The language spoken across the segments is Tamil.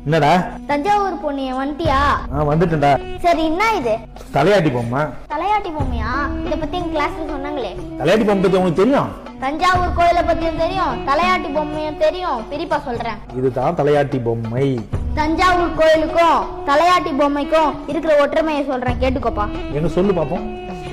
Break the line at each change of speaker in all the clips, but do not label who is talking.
என்னடா
தஞ்சாவூர் பொண்ணிய வந்துட்டியா?
வந்துட்டேன்டா.
சரி, என்ன இது?
தலையாட்டி பொம்மை.
தலையாட்டி பொம்மையா? இத பத்தி எங்க கிளாஸ்ல சொன்னாங்களே.
தலையாட்டி பொம்மை பத்தி உங்களுக்கு தெரியும்?
தஞ்சாவூர் கோயில பத்தியும் தெரியும், தலையாட்டி பொம்மையும் தெரியும். பிரிப்பா சொல்றேன்.
இதுதான் தலையாட்டி பொம்மை.
தஞ்சாவூர் கோயிலுக்கும் தலையாட்டி பொம்மைக்கும் இருக்கிற ஒற்றுமையை சொல்றேன், கேட்டுக்கோப்பா.
என்ன சொல்லு பாப்போம்.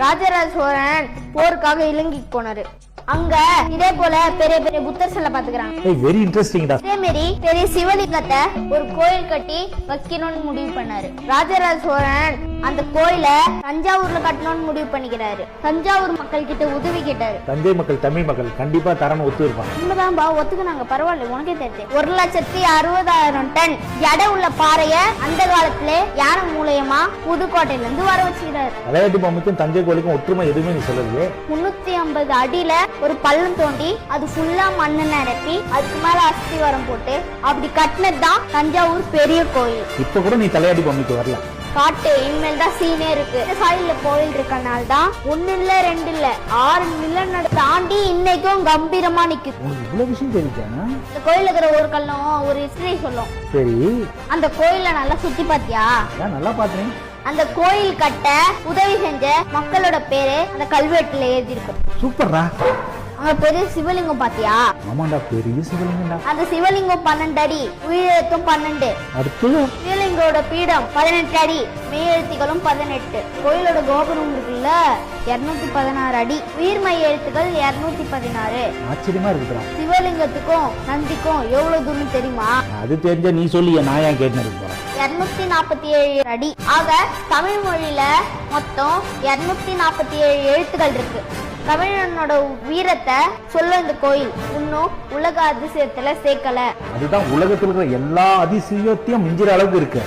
ராஜராஜ சோழன் போருக்காக இலங்கைக்கு போனாரு. அங்க இதே போல பெரிய பெரிய புத்தர் சிலை பாத்துக்கிறாங்க.
வெரி இன்ட்ரெஸ்டிங்டா.
அதே மாதிரி பெரிய சிவலிங்கத்தை ஒரு கோயில் கட்டி வைக்கணும்னு முடிவு பண்ணாரு. ராஜராஜ சோழன் அந்த கோயில தஞ்சாவூர்ல கட்டணும்னு முடிவு பண்ணிக்கிறாரு. தஞ்சாவூர் மக்கள் கிட்ட உதவி கேட்டாரு.
தஞ்சை மக்கள், தமிழ் மக்கள் கண்டிப்பா தரணும் ஒத்து இருப்பாங்க.
உண்மைதான்பா, ஒத்துக்குனாங்க. பரவாயில்ல, உனக்கே தெரிஞ்சு 1,60,60,000 டன் எடை உள்ள பாறைய அந்த காலத்துல யார் மூலயமா புதுக்கோட்டையில இருந்து வர வச்சுக்கிறாரு.
தலையாட்டி பொம்மைக்கும் தஞ்சை கோயிலுக்கும் ஒற்றுமை எதுவுமே நீ சொல்லலையே.
350 அடியில ஒரு பள்ளம் தோண்டி அது ஃபுல்லா மண்ணு நிரப்பி அதுக்கு மேல அஸ்திவாரம் போட்டு அப்படி கட்டினதுதான் தஞ்சாவூர் பெரிய கோயில்.
இப்ப கூட நீ தலையாட்டி பொம்மைக்கு வரல.
காட்டு இனிமேல் தான் சீனே இருக்கு. சாயில கோயில் இருக்கனால தான் 1 இல்ல 2 இல்ல 6 மில்லியன் தாண்டி இன்னைக்கும் கம்பீரமா நிக்குது.
உனக்கு இவ்வளவு விஷயம் தெரிஞ்சானா?
இந்த கோயில இருக்கிற ஒரு கல்லும் ஒரு ஹிஸ்டரி சொல்லும்.
சரி,
அந்த கோயில நல்லா சுத்தி பாத்தியா?
நல்லா பாத்தேன்.
அந்த கோயில் கட்ட உதவி செஞ்ச மக்களோட பேரு அந்த கல்வெட்டுல எழுதி இருக்கும்.
சூப்பர்ரா.
அங்க பெரிய சிவலிங்கம் பாத்தியா?
ஆமாண்டா, பெரிய சிவலிங்கம்டா.
அந்த சிவலிங்கம் 12 அடி, உயிரெழுத்தும் 12.
அடுத்து
சிவலிங்கோட பீடம் 18 அடி, மெய்யெழுத்துகளும் 18. கோயிலோட கோபுரம் இருக்குல்ல 216 அடி, உயிர்மெய் எழுத்துக்கள் 216.
ஆச்சரியமா இருக்குடா.
சிவலிங்கத்துக்கும் நந்திக்கும் எவ்வளவு தூரம் தெரியுமா?
அது தெரிஞ்ச நீ சொல்லிய நான் ஏன் கேட்டு போறேன்.
247 அடி. ஆக தமிழ் மொழியில மொத்தம் 247 எழுத்துக்கள் இருக்கு. தமிழனோட வீரத்தை சொல்ல இந்த கோயில் இன்னும் உலக அதிசயத்துல சேர்க்கல.
அதுதான் உலகத்துல இருக்கிற எல்லா அதிசயத்தையும் மிஞ்சிற அளவுக்கு இருக்கு.